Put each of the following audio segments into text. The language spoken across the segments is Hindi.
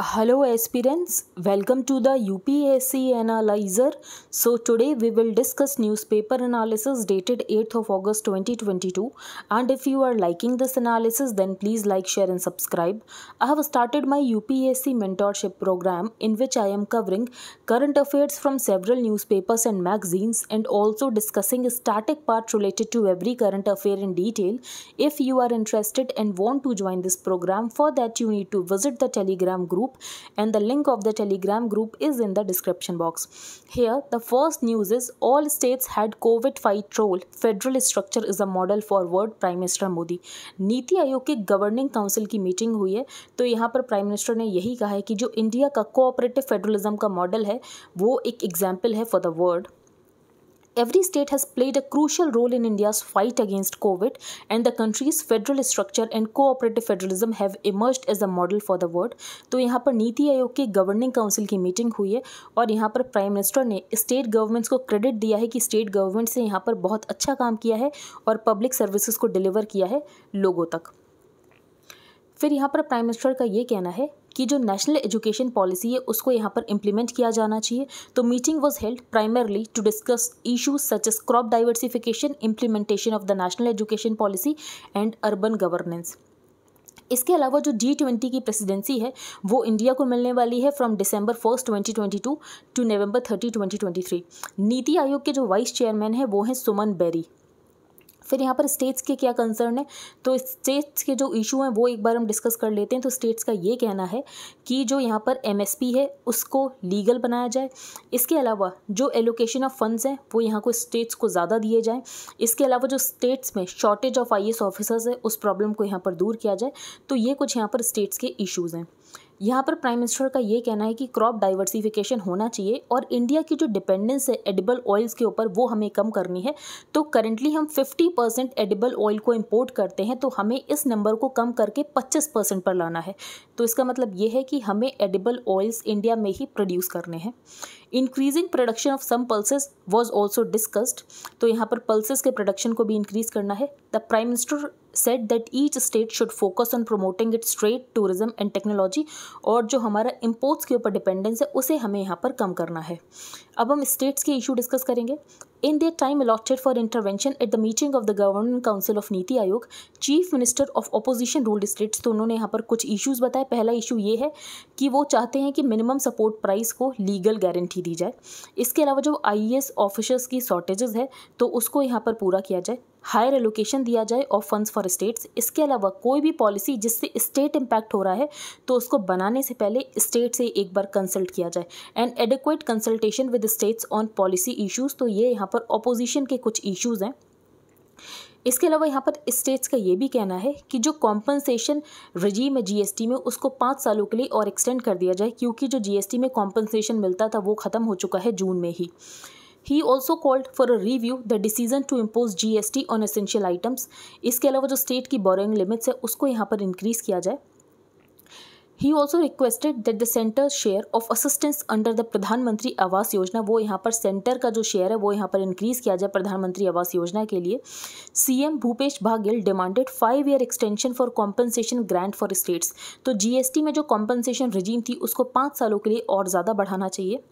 Hello aspirants, welcome to the UPSC Analyzer. So today we will discuss newspaper analysis dated 8th of August 2022, and if you are liking this analysis then please like, share and subscribe. I have started my UPSC mentorship program in which I am covering current affairs from several newspapers and magazines and also discussing a static part related to every current affair in detail. If you are interested and want to join this program, for that you need to visit the Telegram group, and the link of the Telegram group is in the description box. Here the first news is all states had COVID fight role. Federal structure is a model forward. Prime minister Modi. NITI Aayog के गवर्निंग काउंसिल की मीटिंग हुई है, तो यहाँ पर प्राइम मिनिस्टर ने यही कहा है कि जो इंडिया का कोऑपरेटिव फेडरलिज्म का मॉडल है वो एक एग्जाम्पल है for the world. Every state has played a crucial role in India's fight against COVID, and the country's federal structure and cooperative federalism have emerged as a model for the world. तो यहाँ पर नीति आयोग की गवर्निंग काउंसिल की मीटिंग हुई है और यहाँ पर प्राइम मिनिस्टर ने स्टेट गवर्नमेंट्स को क्रेडिट दिया है कि स्टेट गवर्नमेंट्स ने यहाँ पर बहुत अच्छा काम किया है और पब्लिक सर्विसेज को डिलीवर किया है लोगों तक. फिर यहाँ पर प्राइम मिनिस्टर का ये कहना है कि जो नेशनल एजुकेशन पॉलिसी है उसको यहाँ पर इम्प्लीमेंट किया जाना चाहिए. तो meeting was held primarily to discuss issues such as crop diversification, implementation of the national education policy and urban governance. इसके अलावा जो G20 की प्रेसिडेंसी है वो इंडिया को मिलने वाली है from December 1, 2022 to November 30, 2023. NITI Aayog के जो वाइस चेयरमैन है वो हैं सुमन बेरी. फिर यहाँ पर स्टेट्स के क्या कंसर्न है, तो स्टेट्स के जो इशू हैं वो एक बार हम डिस्कस कर लेते हैं. तो स्टेट्स का ये कहना है कि जो यहाँ पर MSP है उसको लीगल बनाया जाए. इसके अलावा जो एलोकेशन ऑफ फंड्स हैं वो यहाँ को स्टेट्स को ज़्यादा दिए जाएँ. इसके अलावा जो स्टेट्स में शॉर्टेज ऑफ IAS ऑफिसर्स है उस प्रॉब्लम को यहाँ पर दूर किया जाए. तो ये कुछ यहाँ पर स्टेट्स के इशूज़ हैं. यहाँ पर प्राइम मिनिस्टर का ये कहना है कि क्रॉप डाइवर्सिफिकेशन होना चाहिए और इंडिया की जो डिपेंडेंस है एडिबल ऑयल्स के ऊपर वो हमें कम करनी है. तो करेंटली हम 50% एडिबल ऑयल को इंपोर्ट करते हैं, तो हमें इस नंबर को कम करके 25% पर लाना है. तो इसका मतलब ये है कि हमें एडिबल ऑयल्स इंडिया में ही प्रोड्यूस करने हैं. Increasing production of some pulses was also discussed. तो यहाँ पर पल्सेस के प्रोडक्शन को भी इंक्रीज करना है. The prime minister said that each state should focus on promoting its trade, tourism and technology, और जो हमारा imports के ऊपर डिपेंडेंस है उसे हमें यहाँ पर कम करना है. अब हम स्टेट्स के इशू डिस्कस करेंगे. In their time allotted for intervention at the meeting of the Governing Council of NITI Aayog, chief minister of opposition ruled states, तो उन्होंने यहाँ पर कुछ इश्यूज़ बताए. पहला इशू ये है कि वो चाहते हैं कि मिनिमम सपोर्ट प्राइस को लीगल गारंटी दी जाए. इसके अलावा जो IAS ऑफिसर्स की शॉर्टेजेस है तो उसको यहाँ पर पूरा किया जाए. हायर एलोकेशन दिया जाए ऑफ फंड्स फॉर स्टेट्स. इसके अलावा कोई भी पॉलिसी जिससे स्टेट इम्पैक्ट हो रहा है तो उसको बनाने से पहले स्टेट से एक बार कंसल्ट किया जाए. And adequate consultation with states on policy issues. तो ये यहाँ पर ऑपोजिशन के कुछ इश्यूज़ हैं. इसके अलावा यहाँ पर स्टेट्स का ये भी कहना है कि जो कॉम्पनसेशन रजीम है GST में उसको 5 सालों के लिए और एक्सटेंड कर दिया जाए, क्योंकि जो GST में कॉम्पनसेशन मिलता था वो ख़त्म हो चुका है जून में ही. He also called for a review the decision to impose GST on essential items. इसके अलावा जो स्टेट की बोरोइंग लिमिट्स है उसको यहाँ पर इंक्रीज़ किया जाए. He also requested that the center's share of assistance under the प्रधानमंत्री आवास योजना, वो यहाँ पर सेंटर का जो शेयर है वो यहाँ पर इंक्रीज़ किया जाए प्रधानमंत्री आवास योजना के लिए. CM Bhupesh Baghel demanded 5-year extension for compensation grant for states. तो GST में जो कॉम्पनसेशन रजीम थी उसको 5 सालों के लिए और ज़्यादा बढ़ाना चाहिए.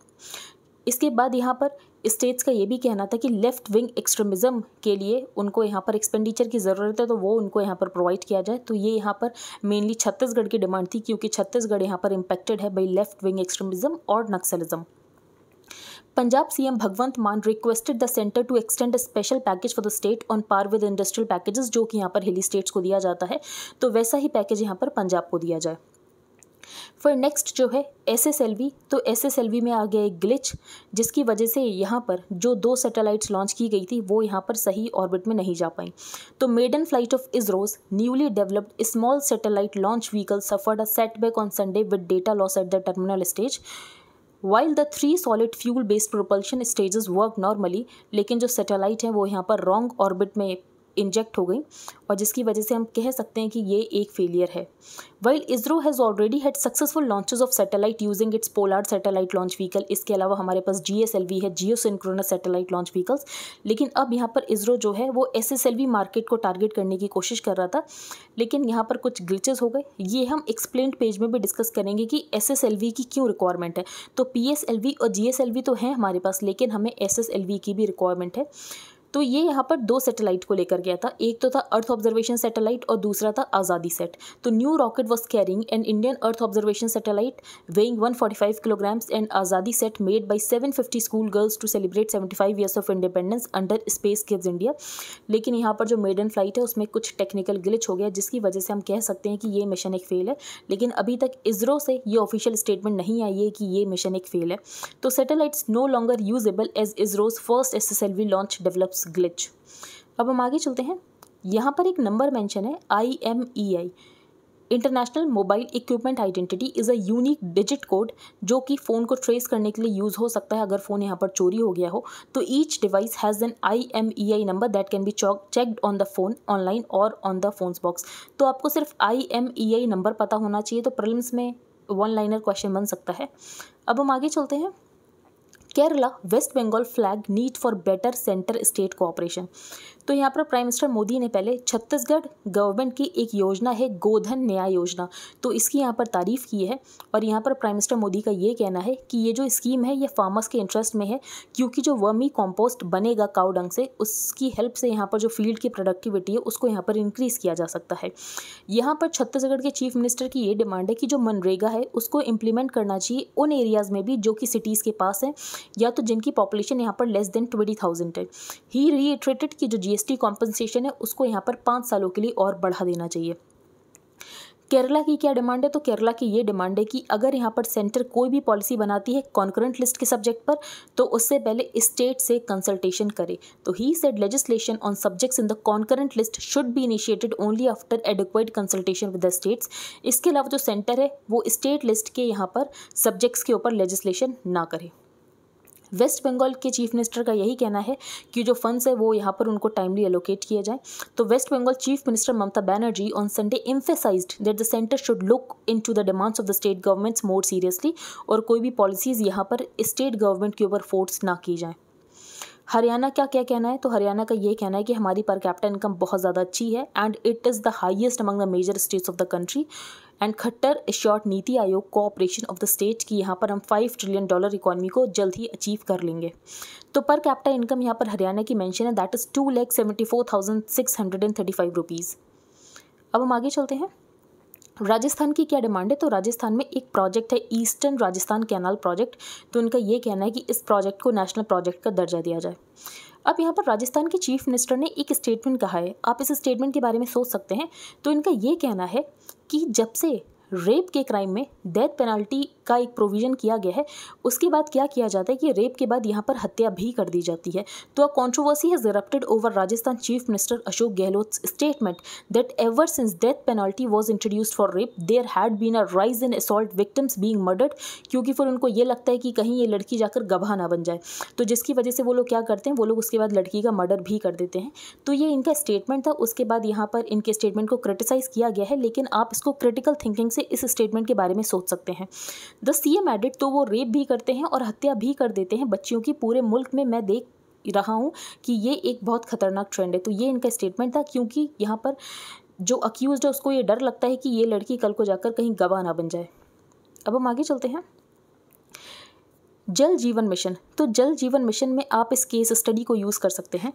इसके बाद यहाँ पर स्टेट्स का ये भी कहना था कि लेफ़्ट विंग एक्सट्रीमिज़म के लिए उनको यहाँ पर एक्सपेंडिचर की ज़रूरत है, तो वो उनको यहाँ पर प्रोवाइड किया जाए. तो ये यहाँ पर मेनली छत्तीसगढ़ की डिमांड थी, क्योंकि छत्तीसगढ़ यहाँ पर इम्पेक्टेड है बाई लेफ़्ट विंग एक्सट्रीमिज़म और Naxalism. Punjab CM Bhagwant Mann requested the centre to extend a special package for the state on par with industrial packages, जो कि यहाँ पर हिली स्टेट्स को दिया जाता है. तो वैसा ही पैकेज यहाँ पर पंजाब को दिया जाए. फिर नेक्स्ट जो है SSLV. तो SSLV में आ गया एक ग्लिच, जिसकी वजह से यहाँ पर जो 2 सैटेलाइट्स लॉन्च की गई थी वो यहाँ पर सही ऑर्बिट में नहीं जा पाई. तो maiden flight of ISRO's newly developed small satellite launch vehicle suffered a setback on Sunday with data loss at the terminal stage. While the 3 solid fuel based propulsion stages work normally, लेकिन जो सैटेलाइट हैं वो यहाँ पर रॉन्ग ऑर्बिट में इंजेक्ट हो गई और जिसकी वजह से हम कह सकते हैं कि ये एक फेलियर है। While ISRO has already had successful launches of satellite using its Pollard satellite launch vehicle, इसके अलावा हमारे पास GSLV है, जियोसिंक्रोनस सैटेलाइट लॉन्च व्हीकल्स, लेकिन अब यहाँ पर ISRO जो है वो SSLV मार्केट को टारगेट करने की कोशिश कर रहा था, लेकिन यहाँ पर कुछ ग्लिचेस हो गए। ये हम एक्सप्लेन्ड पेज में भी डिस्कस करेंगे कि SSLV की क्यों रिक्वायरमेंट है। तो PSLV और GSLV तो हैं हमारे पास, लेकिन हमें SSLV की भी रिक्वायरमेंट है। तो ये यहाँ पर दो सैटेलाइट को लेकर गया था, एक तो था अर्थ ऑब्जर्वेशन सैटेलाइट और दूसरा था आज़ादी सेट। तो new rocket was carrying an Indian earth observation satellite weighing 145 kilograms and AzaadiSAT made by 750 school girls to celebrate 75 years of independence under space kids India. लेकिन यहाँ पर जो मेडन फ्लाइट है उसमें कुछ टेक्निकल ग्लिच हो गया, जिसकी वजह से हम कह सकते हैं कि ये मिशन एक फेल है, लेकिन अभी तक ISRO से ये ऑफिशियल स्टेटमेंट नहीं आई है कि ये मिशन एक फेल है। तो satellites no longer usable as ISRO's first SSLV launch develops glitch. अब हम आगे चलते हैं। यहाँ पर एक नंबर मेंशन है IMEI, international mobile equipment identity is a unique digit code जो कि फ़ोन को ट्रेस करने के लिए यूज़ हो सकता है अगर फ़ोन यहाँ पर चोरी हो गया हो। तो each device has an IMEI number that can be checked on the phone online और ऑन द फोन्स बॉक्स। तो आपको सिर्फ IMEI नंबर पता होना चाहिए, तो प्रीलिम्स में वन लाइनर क्वेश्चन बन सकता है। अब हम आगे चलते हैं। Kerala West Bengal flag need for better centre state cooperation. तो यहाँ पर प्राइम मिनिस्टर मोदी ने पहले छत्तीसगढ़ गवर्नमेंट की एक योजना है गोधन न्याय योजना, तो इसकी यहाँ पर तारीफ़ की है। और यहाँ पर प्राइम मिनिस्टर मोदी का ये कहना है कि ये जो स्कीम है ये फार्मर्स के इंटरेस्ट में है, क्योंकि जो वर्मी कॉम्पोस्ट बनेगा काऊ डंग से, उसकी हेल्प से यहाँ पर जो फील्ड की प्रोडक्टिविटी है उसको यहाँ पर इंक्रीज़ किया जा सकता है। यहाँ पर छत्तीसगढ़ के चीफ मिनिस्टर की ये डिमांड है कि जो मनरेगा है उसको इम्प्लीमेंट करना चाहिए उन एरियाज़ में भी जो कि सिटीज़ के पास हैं या तो जिनकी पॉपुलेशन यहाँ पर लेस देन 20,000 है। ही रीइटरेटेड कि जो GST कॉम्पनसेशन है उसको यहाँ पर 5 सालों के लिए और बढ़ा देना चाहिए। केरला की क्या डिमांड है? तो केरला की ये डिमांड है कि अगर यहाँ पर सेंटर कोई भी पॉलिसी बनाती है कॉन्करेंट लिस्ट के सब्जेक्ट पर, तो उससे पहले स्टेट से कंसल्टेशन करे। तो he said legislation on subjects in the concurrent list should be initiated only after adequate consultation with the states. इसके अलावा जो सेंटर है वो स्टेट लिस्ट के यहाँ पर सब्जेक्ट्स के ऊपर लेजिस्लेशन ना करे। वेस्ट बंगाल के चीफ मिनिस्टर का यही कहना है कि जो फंड्स है वो यहाँ पर उनको टाइमली एलोकेट किया जाए। तो West Bengal chief minister Mamata Banerjee on Sunday emphasised that the centre should look into the demands of the state governments more seriously, और कोई भी पॉलिसीज़ यहाँ पर स्टेट गवर्नमेंट के ऊपर फोर्स ना की जाए। हरियाणा का क्या कहना है? तो हरियाणा का ये कहना है कि हमारी पर कैपिटा इनकम बहुत ज़्यादा अच्छी है and it is the highest among the major states of the country. And Khattar assured NITI Aayog cooperation of the state की यहाँ पर हम $5 ट्रिलियन इकोनॉमी को जल्द ही अचीव कर लेंगे। तो पर कैपिटा इनकम यहाँ पर हरियाणा की मेंशन है, दैट इज़ 2,74,635 रुपीज़। अब हम आगे चलते हैं। राजस्थान की क्या डिमांड है? तो राजस्थान में एक प्रोजेक्ट है ईस्टर्न राजस्थान कैनाल प्रोजेक्ट। तो इनका ये कहना है कि इस प्रोजेक्ट को नेशनल प्रोजेक्ट का दर्जा दिया जाए। अब यहाँ पर राजस्थान के चीफ मिनिस्टर ने एक स्टेटमेंट कहा है, आप इस स्टेटमेंट के बारे में सोच सकते हैं। तो इनका ये कहना है कि जब से रेप के क्राइम में डेथ पेनल्टी का एक प्रोविज़न किया गया है, उसके बाद क्या किया जाता है कि रेप के बाद यहाँ पर हत्या भी कर दी जाती है। तो a controversy has erupted over Rajasthan chief minister Ashok Gehlot's statement that ever since death penalty was introduced for rape there had been a rise in assault victims being murdered, क्योंकि फिर उनको ये लगता है कि कहीं ये लड़की जाकर गवाह ना बन जाए, तो जिसकी वजह से वो लोग क्या करते हैं, वो लोग उसके बाद लड़की का मर्डर भी कर देते हैं। तो ये इनका स्टेटमेंट था। उसके बाद यहाँ पर इनके स्टेटमेंट को क्रिटिसाइज़ किया गया है, लेकिन आप इसको क्रिटिकल थिंकिंग से इस स्टेटमेंट के बारे में सोच सकते हैं। द CM एडिड, तो वो रेप भी करते हैं और हत्या भी कर देते हैं बच्चियों की पूरे मुल्क में। मैं देख रहा हूँ कि ये एक बहुत खतरनाक ट्रेंड है। तो ये इनका स्टेटमेंट था, क्योंकि यहाँ पर जो अक्यूज्ड है उसको ये डर लगता है कि ये लड़की कल को जाकर कहीं गवाह ना बन जाए। अब हम आगे चलते हैं। जल जीवन मिशन, तो जल जीवन मिशन में आप इस केस स्टडी को यूज़ कर सकते हैं।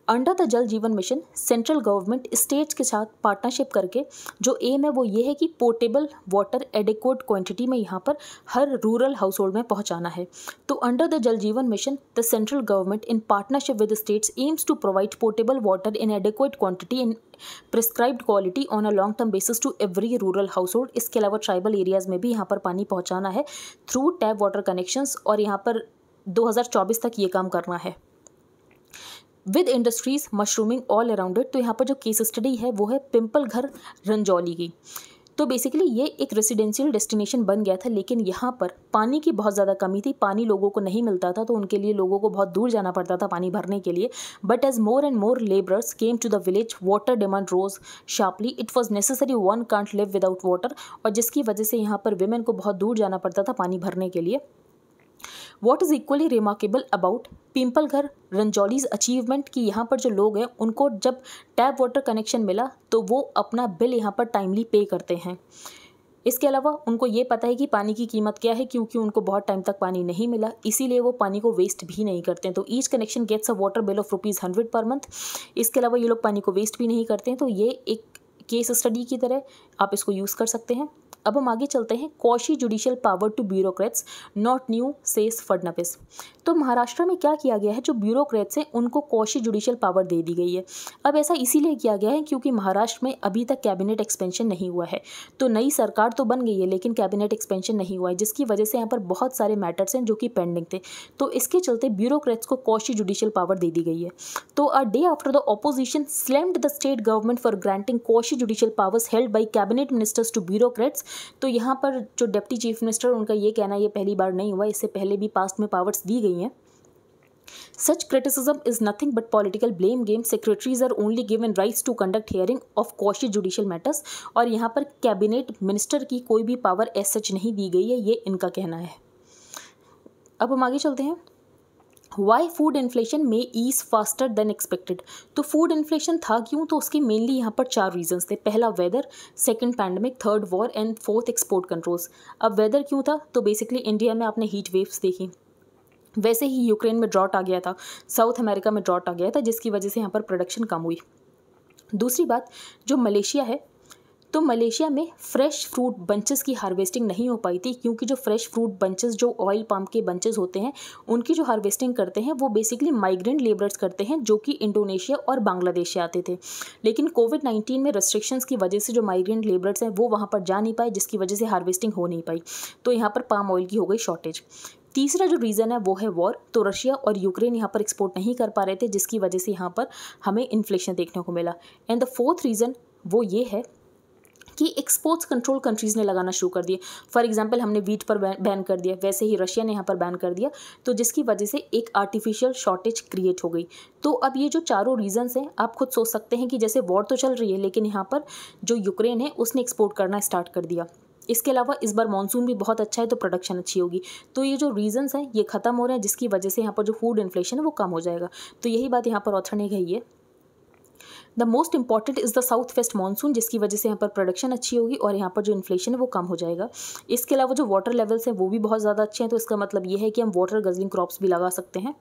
Under the Jal Jeevan mission central government states के साथ पार्टनरशिप करके जो एम है वो ये है कि पोर्टेबल वाटर एडिक्वेट क्वांटिटी में यहाँ पर हर रूरल हाउस होल्ड में पहुँचाना है। तो under the Jal Jeevan mission the central government in partnership with states aims to provide portable water in adequate quantity in prescribed quality on a long term basis to every rural household. इसके अलावा ट्राइबल एरियाज़ में भी यहाँ पर पानी पहुँचाना है थ्रू टैप वाटर कनेक्शंस, और यहाँ पर 2024 तक ये काम करना है। With industries mushrooming all around it, तो यहाँ पर जो केस स्टडी है वो है पिंपल घर रंजौली की। तो बेसिकली ये एक रेसिडेंशियल डेस्टिनेशन बन गया था, लेकिन यहाँ पर पानी की बहुत ज़्यादा कमी थी, पानी लोगों को नहीं मिलता था, तो उनके लिए लोगों को बहुत दूर जाना पड़ता था पानी भरने के लिए. But as more and more labourers came to the village, water demand rose sharply. It was necessary, one can't live without water. और जिसकी वजह से यहाँ पर विमेन को बहुत दूर जाना पड़ता था पानी भरने के लिए. What is equally remarkable about Pimpalghar रंजौलीज अचीवमेंट कि यहाँ पर जो लोग हैं उनको जब टैप वाटर कनेक्शन मिला तो वो अपना बिल यहाँ पर टाइमली पे करते हैं. इसके अलावा उनको ये पता है कि पानी की कीमत क्या है, क्योंकि उनको बहुत टाइम तक पानी नहीं मिला, इसीलिए वो पानी को वेस्ट भी नहीं करते हैं. तो each connection gets a water bill of ₹100 per month. इसके अलावा ये लोग पानी को वेस्ट भी नहीं करते हैं. तो ये एक केस स्टडी की तरह आप इसको यूज़ कर सकते हैं. अब हम आगे चलते हैं. Quasi judicial power to bureaucrats not new says Fadnavis. तो महाराष्ट्र में क्या किया गया है, जो ब्यूरोक्रेट्स हैं उनको क्वाशी जुडिशियल पावर दे दी गई है. अब ऐसा इसीलिए किया गया है क्योंकि महाराष्ट्र में अभी तक कैबिनेट एक्सपेंशन नहीं हुआ है. तो नई सरकार तो बन गई है लेकिन कैबिनेट एक्सपेंशन नहीं हुआ है, जिसकी वजह से यहाँ पर बहुत सारे मैटर्स हैं जो कि पेंडिंग थे. तो इसके चलते ब्यूरोक्रेट्स को क्वाशी जुडिशियल पावर दे दी गई है. तो a day after the opposition slammed the state government for granting quasi judicial powers held by cabinet ministers to bureaucrats. तो यहाँ पर जो डिप्टी चीफ मिनिस्टर उनका ये कहना ये पहली बार नहीं हुआ, इससे पहले भी पास्ट में पावर्स दी गई हैं. Such criticism is nothing but political blame game. Secretaries are only given rights to conduct hearing of quashi judicial matters. और यहाँ पर कैबिनेट मिनिस्टर की कोई भी पावर एज सच नहीं दी गई है, ये इनका कहना है. अब हम आगे चलते हैं. वाई फूड इन्फ्लेशन में ईज फास्टर देन एक्सपेक्टेड. तो फूड इन्फ्लेशन था क्यों, तो उसके मेनली यहाँ पर 4 रीजंस थे. पहला weather, second pandemic, third war and fourth export controls. अब वेदर क्यों था, तो बेसिकली इंडिया में आपने हीट वेव्स देखी, वैसे ही यूक्रेन में ड्रॉट आ गया था, साउथ अमेरिका में ड्रॉट आ गया था, जिसकी वजह से यहाँ पर प्रोडक्शन कम हुई. दूसरी बात, जो मलेशिया है, तो मलेशिया में फ्रेश फ्रूट बंचेस की हार्वेस्टिंग नहीं हो पाई थी, क्योंकि जो फ्रेश फ्रूट बंचेस, जो ऑयल पाम के बंचेस होते हैं, उनकी जो हार्वेस्टिंग करते हैं वो बेसिकली माइग्रेंट लेबरर्स करते हैं जो कि इंडोनेशिया और बांग्लादेश से आते थे. लेकिन कोविड-19 में रेस्ट्रिक्शंस की वजह से जो माइग्रेंट लेबरर्स हैं वो वहाँ पर जा नहीं पाए, जिसकी वजह से हार्वेस्टिंग हो नहीं पाई. तो यहाँ पर पाम ऑयल की हो गई शॉर्टेज. तीसरा जो रीज़न है वो है वॉर. तो रशिया और यूक्रेन यहाँ पर एक्सपोर्ट नहीं कर पा रहे थे, जिसकी वजह से यहाँ पर हमें इन्फ्लेशन देखने को मिला. एंड द फोर्थ रीज़न वो ये है कि एक्सपोर्ट्स कंट्रोल कंट्रीज़ ने लगाना शुरू कर दिए. फॉर एग्जांपल हमने वीट पर बैन कर दिया, वैसे ही रशिया ने यहाँ पर बैन कर दिया, तो जिसकी वजह से एक आर्टिफिशियल शॉर्टेज क्रिएट हो गई. तो अब ये जो चारों रीजंस हैं, आप खुद सोच सकते हैं कि जैसे वॉर तो चल रही है लेकिन यहाँ पर जो यूक्रेन है उसने एक्सपोर्ट करना स्टार्ट कर दिया. इसके अलावा इस बार मानसून भी बहुत अच्छा है तो प्रोडक्शन अच्छी होगी. तो ये जो रीजंस हैं ये खत्म हो रहे हैं, जिसकी वजह से यहाँ पर जो फूड इन्फ्लेशन है वो कम हो जाएगा. तो यही बात यहाँ पर ऑथर ने कही है. The most important is the south west monsoon, जिसकी वजह से यहाँ पर प्रोडक्शन अच्छी होगी और यहाँ पर जो इन्फ्लेशन है वो कम हो जाएगा. इसके अलावा जो वाटर लेवल्स हैं वो भी बहुत ज़्यादा अच्छे हैं, तो इसका मतलब ये है कि हम वाटर गजलिंग क्रॉप्स भी लगा सकते हैं.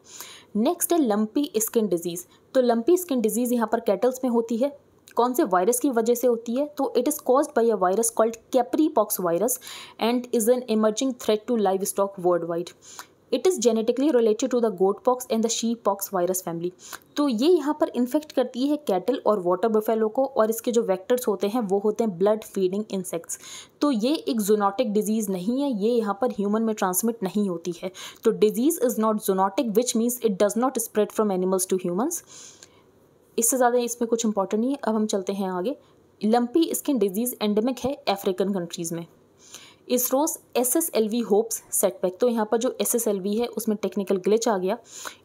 नेक्स्ट है लंपी स्किन डिजीज़. तो लंपी स्किन डिजीज़ यहाँ पर कैटल्स में होती है. कौन से वायरस की वजह से होती है, तो it is caused by a virus called capripox virus and is an emerging threat to livestock worldwide. It is genetically related to the goat pox and the sheep pox virus family. तो ये यहाँ पर इन्फेक्ट करती है कैटल और वाटर बफेलो को, और इसके जो वेक्टर्स होते हैं वो होते हैं ब्लड फीडिंग इंसेक्ट्स. तो ये एक जूनोटिक डिजीज़ नहीं है, ये यहाँ पर ह्यूमन में ट्रांसमिट नहीं होती है. तो disease is not zoonotic which means it does not spread from animals to humans. इससे ज़्यादा इसमें कुछ इंपॉर्टेंट नहीं है. अब हम चलते हैं आगे. लंपी स्किन डिजीज़ एंडेमिक है अफ्रीकन कंट्रीज़ में. इसरोस SSLV होप्स सेटबैक. तो यहाँ पर जो SSLV है उसमें टेक्निकल ग्लिच आ गया.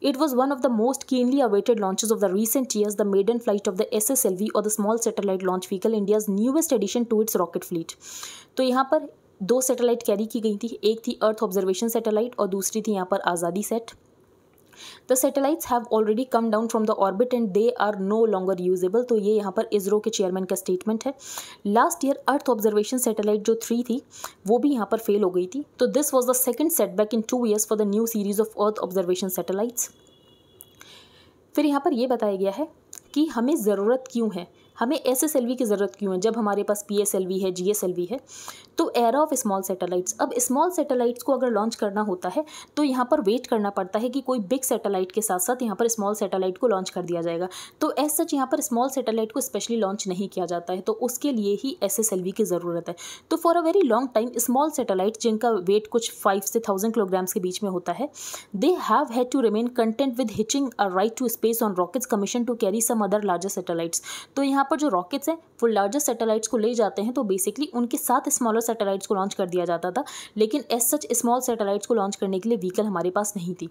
It was one of the most keenly awaited launches of the recent years, the maiden flight of the SSLV और the small satellite launch vehicle, India's newest addition to its rocket fleet. तो यहाँ पर 2 सैटेलाइट कैरी की गई थी, एक थी अर्थ ऑब्जर्वेशन सैटेलाइट और दूसरी थी यहाँ पर आज़ादी set. The satellites have already come down from the orbit and they are no longer usable. तो ये यहाँ पर इसरो के चेयरमैन का स्टेटमेंट है. लास्ट ईयर अर्थ ऑब्जर्वेशन सैटेलाइट जो 3 थी वो भी यहाँ पर फेल हो गई थी. तो this was the second setback in 2 years for the new series of earth observation satellites. फिर यहाँ पर ये बताया गया है कि हमें ज़रूरत क्यों है, हमें SSLV की ज़रूरत क्यों है जब हमारे पास PSLV है, GSLV है. तो एरा ऑफ स्मॉल सैटेलाइट्स. अब स्मॉल सैटेलाइट्स को अगर लॉन्च करना होता है तो यहाँ पर वेट करना पड़ता है कि कोई बिग सैटेलाइट के साथ साथ यहाँ पर स्मॉल सैटेलाइट को लॉन्च कर दिया जाएगा. तो एज सच यहाँ पर स्मॉल सैटेलाइट को स्पेशली लॉन्च नहीं किया जाता है, तो उसके लिए ही SSLV की ज़रूरत है. तो for a very long time small satellite जिनका वेट कुछ 5 से 1000 किलोग्राम्स के बीच में होता है, they have had to remain content with hitching a ride to space on rockets commission to carry some other larger satellites. तो यहाँ यहाँ पर जो रॉकेट्स हैं वो लार्जेस्ट सैटेलाइट्स को ले जाते हैं, तो बेसिकली उनके साथ स्मॉलर सैटेलाइट्स को लॉन्च कर दिया जाता था, लेकिन एज सच स्मॉल सैटेलाइट्स को लॉन्च करने के लिए व्हीकल हमारे पास नहीं थी।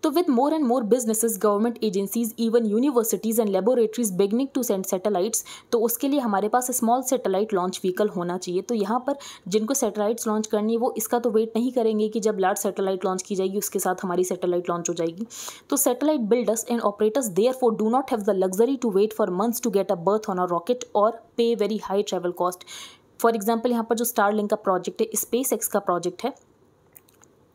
तो with more and more businesses, government agencies, even universities and laboratories beginning to send satellites, तो उसके लिए हमारे पास स्मॉल सैटेलाइट लॉन्च व्हीकल होना चाहिए। तो यहाँ पर जिनको सैटेलाइट्स लॉन्च करनी है वो इसका तो वेट नहीं करेंगे कि जब लार्ज सैटेलाइट लॉन्च की जाएगी उसके साथ हमारी सैटेलाइट लॉन्च हो जाएगी। तो satellite builders and operators therefore do not have the luxury to wait for months to get a berth on a rocket और pay very high travel cost. For example यहाँ पर जो स्टारलिंक का प्रोजेक्ट है, स्पेसएक्स का प्रोजेक्ट है,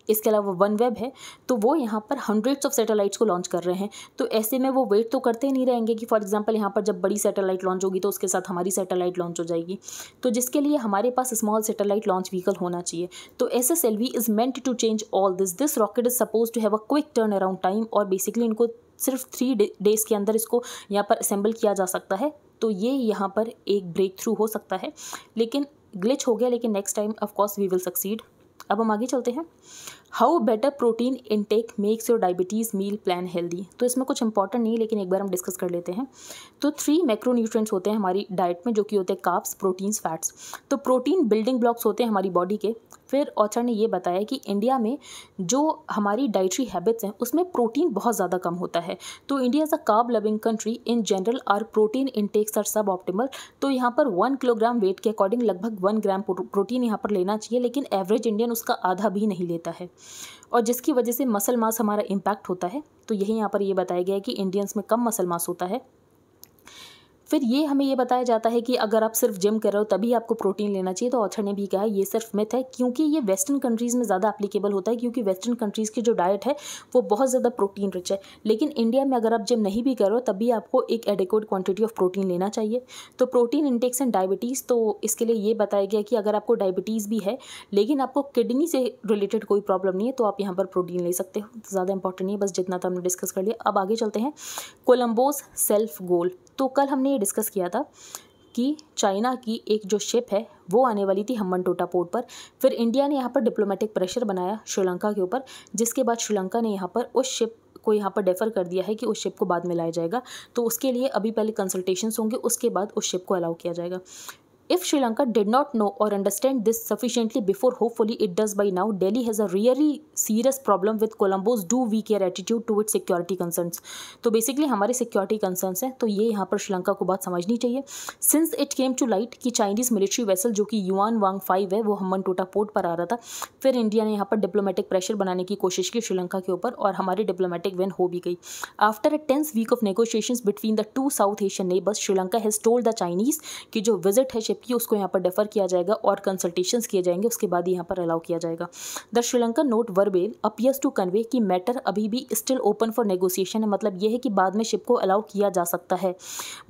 इसके अलावा वनवेब है, तो वो यहाँ पर हंड्रेड्स ऑफ सैटेलाइट्स को लॉन्च कर रहे हैं। तो ऐसे में वो वेट तो करते नहीं रहेंगे कि फॉर एग्जांपल यहाँ पर जब बड़ी सैटेलाइट लॉन्च होगी तो उसके साथ हमारी सैटेलाइट लॉन्च हो जाएगी। तो जिसके लिए हमारे पास स्मॉल सैटेलाइट लॉन्च व्हीकल होना चाहिए। तो SSLV is meant to change all this rocket is suppose to have a quick turn around time, और बेसिकली इनको सिर्फ 3 डेज़ के अंदर इसको यहाँ पर असेंबल किया जा सकता है। तो ये यहाँ पर एक ब्रेक थ्रू हो सकता है, लेकिन ग्लिच हो गया, लेकिन next time of course we will succeed. अब हम आगे चलते हैं। How better protein intake makes your diabetes meal plan healthy. तो इसमें कुछ इंपॉर्टेंट नहीं है, लेकिन एक बार हम डिस्कस कर लेते हैं। तो 3 मैक्रोन्यूट्रिएंट्स होते हैं हमारी डाइट में, जो कि होते हैं कार्ब्स, प्रोटीन्स, फैट्स। तो प्रोटीन बिल्डिंग ब्लॉक्स होते हैं हमारी बॉडी के। फिर ऑथर ने ये बताया कि इंडिया में जो हमारी डाइटरी हैबिट्स हैं उसमें प्रोटीन बहुत ज़्यादा कम होता है। तो India is a carb loving country, in general our protein intakes are suboptimal. तो यहाँ पर 1 किलोग्राम वेट के अकॉर्डिंग लगभग 1 ग्राम प्रोटीन यहाँ पर लेना चाहिए, लेकिन एवरेज इंडियन उसका आधा भी नहीं लेता है, और जिसकी वजह से मसल मास हमारा इम्पैक्ट होता है। तो यही यहाँ पर ये बताया गया है कि इंडियंस में कम मसल मास होता है। फिर ये हमें ये बताया जाता है कि अगर आप सिर्फ जिम कर रहे हो तभी आपको प्रोटीन लेना चाहिए। तो ऑथर ने भी कहा ये सिर्फ मिथ है, क्योंकि ये वेस्टर्न कंट्रीज़ में ज़्यादा एप्लीकेबल होता है, क्योंकि वेस्टर्न कंट्रीज़ की जो डाइट है वो बहुत ज़्यादा प्रोटीन रिच है। लेकिन इंडिया में अगर आप जिम नहीं भी करो तभी आपको एक एडिक्वेट क्वांटिटी ऑफ प्रोटीन लेना चाहिए। तो प्रोटीन इंटेक्स एंड डायबिटीज़, तो इसके लिए ये बताया गया कि अगर आपको डायबिटीज़ भी है लेकिन आपको किडनी से रिलेटेड कोई प्रॉब्लम नहीं है तो आप यहाँ पर प्रोटीन ले सकते हो। ज़्यादा इंपॉर्टेंट नहीं है, बस जितना था हमने डिस्कस कर लिया। अब आगे चलते हैं। कोलंबोज सेल्फ गोल। तो कल हमने ये डिस्कस किया था कि चाइना की एक जो शिप है वो आने वाली थी हम्बनटोटा पोर्ट पर। फिर इंडिया ने यहाँ पर डिप्लोमेटिक प्रेशर बनाया श्रीलंका के ऊपर, जिसके बाद श्रीलंका ने यहाँ पर उस शिप को यहाँ पर डेफर कर दिया है कि उस शिप को बाद में लाया जाएगा। तो उसके लिए अभी पहले कंसल्टेशंस होंगे, उसके बाद उस शिप को अलाउ किया जाएगा। If Sri Lanka did not know or understand this sufficiently before, hopefully it does by now, Delhi has a really serious problem with Colombo's do we care attitude to its security concerns. तो बेसिकली हमारे सिक्योरिटी कंसर्न्स हैं, तो ये यहाँ पर श्रीलंका को बात समझनी चाहिए। Since it came to light कि चाइनीज़ मिलिट्री वेसल जो कि युआन वांग 5 है वो हम्बनटोटा पोर्ट पर आ रहा था, फिर इंडिया ने यहाँ पर डिप्लोमेटिक प्रेशर बनाने की कोशिश की श्रीलंका के ऊपर, और हमारी डिप्लोमेटिक विन हो भी गई। After a tense week of negotiations between the 2 South Asian neighbours, Sri Lanka has told the Chinese कि जो विजिट है कि उसको यहाँ पर डेफर किया जाएगा और कंसल्टेशंस किए जाएंगे, उसके बाद ही यहाँ पर अलाउ किया जाएगा। The Sri Lankan note वर्बेल appears to convey कि मैटर अभी भी स्टिल ओपन फॉर नेगोशिएशन है, मतलब ये है कि बाद में शिप को अलाउ किया जा सकता है।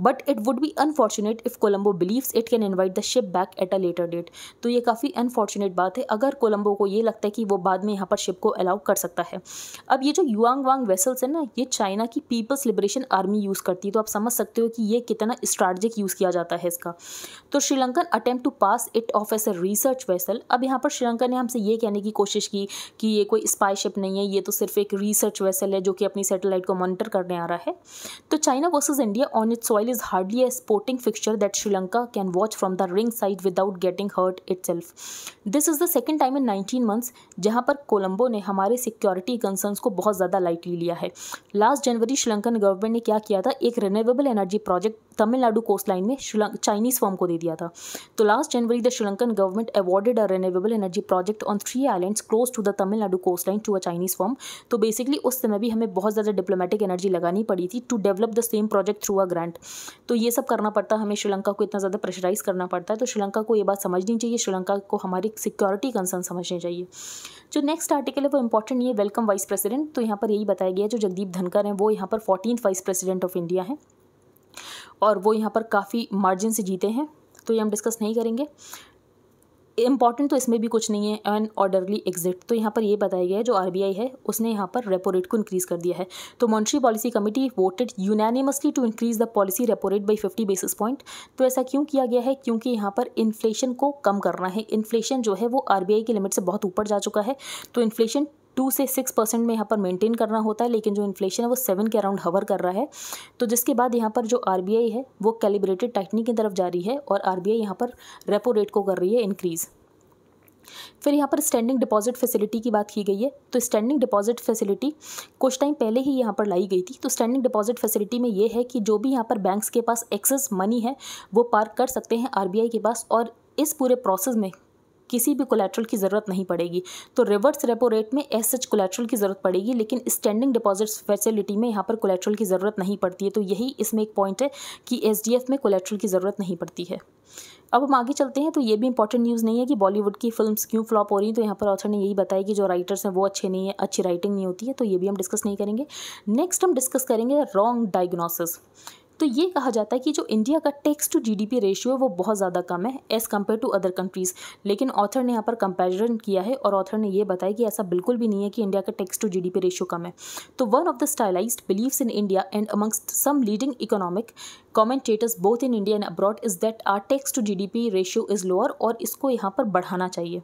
But it would be unfortunate if Colombo believes it can invite the ship back at a later date. तो ये काफ़ी अनफॉर्चुनेट बात है अगर कोलंबो को ये लगता है कि वो बाद में यहाँ पर शिप को अलाउ कर सकता है। अब ये जो युआंग वांग वेसल्स है ना, ये चाइना की पीपल्स लिबरेशन आर्मी यूज़ करती है, तो आप समझ सकते हो कि ये कितना स्ट्रैटेजिक यूज़ किया जाता है इसका। तो Sri Lankan attempt to pass it off as a research vessel. अब यहाँ पर श्रीलंका ने हमसे ये कहने की कोशिश की कि ये कोई स्पाई शिप नहीं है, ये तो सिर्फ एक रिसर्च वेसल है जो कि अपनी सैटेलाइट को मॉनिटर करने आ रहा है। तो China versus India on its soil is hardly a sporting fixture that Sri Lanka can watch from the ringside without getting hurt itself. This is the second time in 19 months जहाँ पर कोलंबो ने हमारे सिक्योरिटी कंसर्न्स को बहुत ज़्यादा लाइटली लिया है। लास्ट जनवरी श्रीलंकन गवर्नमेंट ने क्या किया था, एक renewable energy project Tamil Nadu coastline में चाइनीज़ फर्म को दे दिया था। तो last January the Sri Lankan government awarded a renewable energy project on 3 islands close to the Tamil Nadu coastline to a Chinese firm. तो बेसिकली उस समय भी हमें बहुत ज़्यादा डिप्लोमेटिक एनर्जी लगानी पड़ी थी to develop the same project through a grant. तो ये सब करना पड़ता है, हमें श्रीलंका को इतना ज़्यादा प्रेशराइज करना पड़ता है। तो श्रीलंका को ये बात समझनी चाहिए, श्रीलंका को हमारी सिक्योरिटी कंसर्न समझने चाहिए। जो नेक्स्ट आर्टिकल है वो इंपॉर्टेंट नहीं है, वेलकम वाइस प्रेसिडेंट। तो यहाँ पर यही बताया गया जो जगदीप धनखड़ हैं वो यहाँ पर 14th vice president of India हैं और वो यहाँ पर काफ़ी मार्जिन से जीते हैं, तो ये हम डिस्कस नहीं करेंगे। इंपॉर्टेंट तो इसमें भी कुछ नहीं है। एन ऑर्डरली एग्जिट, तो यहाँ पर ये बताया गया है जो आरबीआई है उसने यहाँ पर रेपो रेट को इंक्रीज़ कर दिया है। तो monetary policy committee voted unanimously to increase the policy repo rate by 50 basis point. तो ऐसा क्यों किया गया है, क्योंकि यहाँ पर इन्फ्लेशन को कम करना है। इन्फ्लेशन जो है वो आरबीआई की लिमिट से बहुत ऊपर जा चुका है, तो इन्फ्लेशन 2 से 6% में यहाँ पर मेंटेन करना होता है, लेकिन जो इन्फ्लेशन है वो 7 के अराउंड हवर कर रहा है। तो जिसके बाद यहाँ पर जो RBI है वो कैलिब्रेटेड टाइटनिंग की तरफ जा रही है और RBI यहाँ पर रेपो रेट को कर रही है इंक्रीज़। फिर यहाँ पर स्टैंडिंग डिपॉजिट फैसिलिटी की बात की गई है। तो स्टैंडिंग डिपॉजिट फैसिलिटी कुछ टाइम पहले ही यहाँ पर लाई गई थी। तो स्टैंडिंग डिपॉजिट फैसिलिटी में ये है कि जो भी यहाँ पर बैंक्स के पास एक्सेस मनी है वो पार्क कर सकते हैं RBI के पास, और इस पूरे प्रोसेस में किसी भी कोलैटरल की ज़रूरत नहीं पड़ेगी। तो रिवर्स रेपो रेट में एज सच कोलैटरल की ज़रूरत पड़ेगी, लेकिन स्टैंडिंग डिपॉजिट फैसिलिटी में यहाँ पर कोलैटरल की ज़रूरत नहीं पड़ती है। तो यही इसमें एक पॉइंट है कि SDF में कोलैटरल की ज़रूरत नहीं पड़ती है। अब हम आगे चलते हैं। तो ये भी इंपॉर्टेंट न्यूज़ नहीं है कि बॉलीवुड की फिल्म्स क्यों फ्लॉप हो रही हैं। तो यहाँ पर ऑथर ने यही बताया कि जो राइटर्स हैं वो अच्छे नहीं है, अच्छी राइटिंग नहीं होती है। तो ये भी हम डिस्कस नहीं करेंगे। नेक्स्ट हम डिस्कस करेंगे रॉन्ग डायग्नोसिस। तो ये कहा जाता है कि जो इंडिया का टैक्स टू GDP रेशियो है वो बहुत ज़्यादा कम है as compared to other countries, लेकिन ऑथर ने यहाँ पर कंपैरिजन किया है और ऑथर ने ये बताया कि ऐसा बिल्कुल भी नहीं है कि इंडिया का टैक्स टू GDP रेशियो कम है। तो one of the stylised beliefs in India and amongst some leading economic commentators both in India and abroad is that our tax to GDP ratio is lower, और इसको यहाँ पर बढ़ाना चाहिए।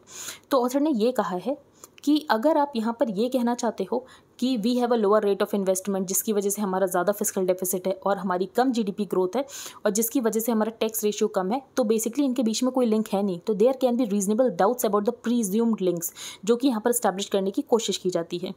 तो ऑथर ने ये कहा है कि अगर आप यहाँ पर ये कहना चाहते हो कि we have a lower rate of investment जिसकी वजह से हमारा ज़्यादा फिस्कल डेफिसिट है और हमारी कम GDP ग्रोथ है और जिसकी वजह से हमारा टैक्स रेशियो कम है, तो बेसिकली इनके बीच में कोई लिंक है नहीं। तो there can be reasonable doubts about the presumed links जो कि यहाँ पर स्टैब्लिश करने की कोशिश की जाती है।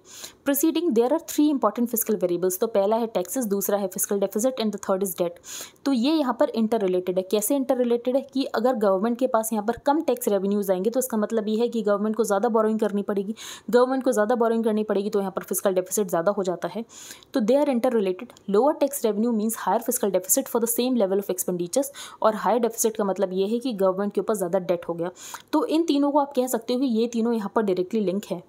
Proceeding there are 3 important fiscal variables. तो पहला है टैक्सेस, दूसरा है fiscal deficit and the third is debt. तो ये यहाँ पर इंटर रिलेटेड है। कैसे इंटर रिलेटेड है कि अगर गवर्नमेंट के पास यहाँ पर कम टैक्स रेवेन्यूज आएंगे तो इसका मतलब ये है कि गवर्नमेंट को ज़्यादा बोरोइंग करनी पड़ेगी। गवर्नमेंट को ज़्यादा बोरोइंग करनी पड़ेगी तो यहाँ पर फिस्कल डेफिसिट ज़्यादा हो जाता है। तो they are interrelated. Lower tax revenue means higher fiscal deficit for the same level of expenditures, और हायर डेफिसिट का मतलब ये है कि गवर्नमेंट के ऊपर ज़्यादा डेट हो गया। तो इन तीनों को आप कह सकते हो कि ये तीनों यहाँ पर डायरेक्टली लिंक है।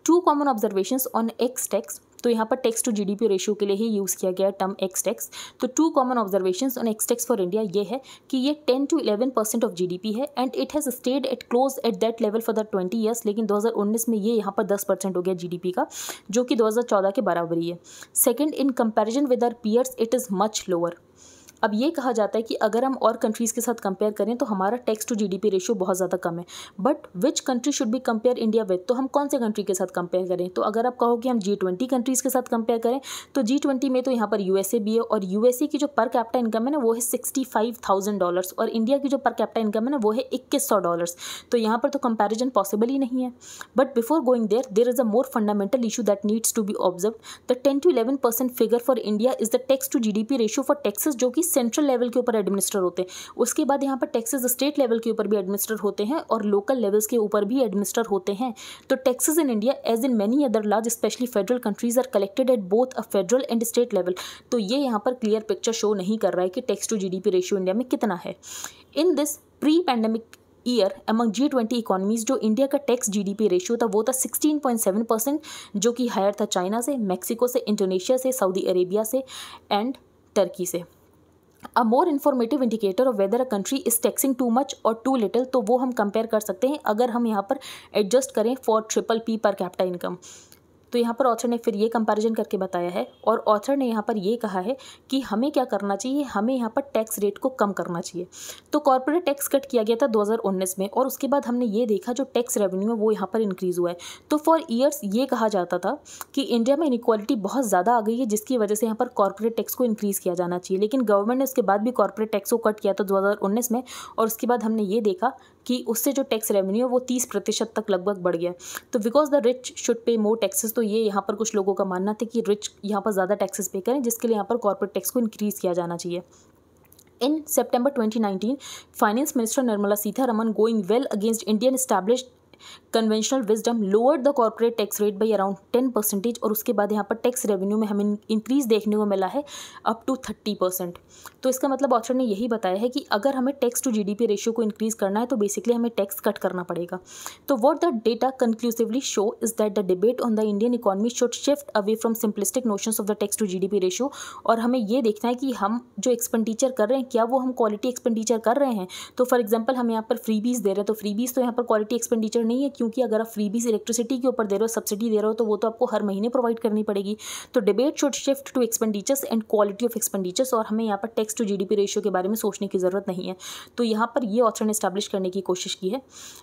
2 common observations on x tax. तो यहाँ पर टैक्स टू GDP रेशियो के लिए ही यूज़ किया गया टर्म एक्स टैक्स। तो 2 common observations on x tax for India ये है कि ये 10 to 11% ऑफ GDP है and it has stayed at close at that level for the 20 years. लेकिन 2019 में ये यहाँ पर 10% हो गया GDP का, जो कि 2014 के बराबर ही है। Second, in comparison with our peers it is much lower. अब ये कहा जाता है कि अगर हम और कंट्रीज़ के साथ कंपेयर करें तो हमारा टैक्स टू GDP रेशियो बहुत ज़्यादा कम है। But which country should be compare India with, तो हम कौन से कंट्री के साथ कंपेयर करें? तो अगर आप कहो कि हम G20 कंट्रीज़ के साथ कंपेयर करें तो G20 में तो यहाँ पर USA भी है, और USA की जो पर कैपिटा इनकम है ना वो है $65,000 और इंडिया की जो पर कैपिटा इनकम है ना वो है $2100। तो यहाँ पर तो कंपेरिजन पॉसिबल ही नहीं है। But before going there is a more fundamental issue that needs to be observe. The 10 to 11% figure for India is the tax to GDP ratio for taxes जो कि सेंट्रल लेवल के ऊपर एडमिनिस्टर होते हैं। उसके बाद यहाँ पर टैक्सेस स्टेट लेवल के ऊपर भी एडमिनिस्टर होते हैं और लोकल लेवल्स के ऊपर भी एडमिनिस्टर होते हैं। तो taxes in India as in many other large specially federal countries are collected at both a federal and state level. तो ये यहाँ पर क्लियर पिक्चर शो नहीं कर रहा है कि tax to GDP ratio India में कितना है। In this pre pandemic year among G20 economies जो इंडिया का टैक्स GDP रेशियो था वो था 16.7%, जो कि हायर था चाइना से, मैक्सिको से, इंडोनेशिया से, सऊदी अरेबिया से एंड टर्की से। A more informative indicator of whether a country is taxing too much और टू लिटिल, तो वो हम कंपेयर कर सकते हैं अगर हम यहाँ पर एडजस्ट करें for PPP per capita income. तो यहाँ पर ऑथर ने फिर ये कंपैरिजन करके बताया है और ऑथर ने यहाँ पर ये कहा है कि हमें क्या करना चाहिए, हमें यहाँ पर टैक्स रेट को कम करना चाहिए। तो कॉर्पोरेट टैक्स कट किया गया था 2019 में और उसके बाद हमने ये देखा जो टैक्स रेवेन्यू है वो यहाँ पर इंक्रीज़ हुआ है। तो फॉर ईयर्स ये कहा जाता था कि इंडिया में इनइक्वालिटी बहुत ज़्यादा आ गई है जिसकी वजह से यहाँ पर कॉर्पोरेट टैक्स को इंक्रीज़ किया जाना चाहिए, लेकिन गवर्नमेंट ने उसके बाद भी कॉर्पोरेट टैक्स को कट किया था 2019 में और उसके बाद हमने ये देखा कि उससे जो टैक्स रेवेन्यू है वो 30% तक लगभग बढ़ गया। तो because the rich should pay more taxes, तो ये यहाँ पर कुछ लोगों का मानना था कि रिच यहाँ पर ज़्यादा टैक्सेस पे करें जिसके लिए यहाँ पर कॉर्पोरेट टैक्स को इंक्रीज़ किया जाना चाहिए। In September 2019, Finance Minister Nirmala Sitharaman, going well against Indian established conventional wisdom, lowered the corporate tax rate by around 10% और उसके बाद यहाँ पर टैक्स रेवेन्यू में हमें इंक्रीज देखने को मिला है अप टू 30%। तो इसका मतलब ऑथर ने यही बताया है कि अगर हमें टैक्स टू GDP रेशियो को इंक्रीज करना है तो बेसिकली हमें टैक्स कट करना पड़ेगा। तो what the data conclusively show is that the debate on the Indian economy should shift away from simplistic notions of the tax to GDP ratio, और हमें ये देखना है कि हम जो एक्सपेंडिचर कर रहे हैं क्या वो हम क्वालिटी एक्सपेंडिचर कर रहे हैं। तो फॉर एग्जाम्पल हम यहाँ पर फ्रीबीज दे रहे हैं, तो फ्रीबीज तो यहाँ पर क्वालिटी एक्सपेंडिचर नहीं है, क्योंकि अगर आप फ्रीबीज इलेक्ट्रिसिटी के ऊपर दे रहे हो, सब्सिडी दे रहे हो, तो वो तो आपको हर महीने प्रोवाइड करनी पड़ेगी। तो debate should shift to expenditures and quality of expenditures, और हमें यहाँ पर टैक्स टू जीडीपी रेशियो के बारे में सोचने की ज़रूरत नहीं है। तो यहाँ पर ये ऑथर ने एस्टैब्लिश करने की कोशिश की है।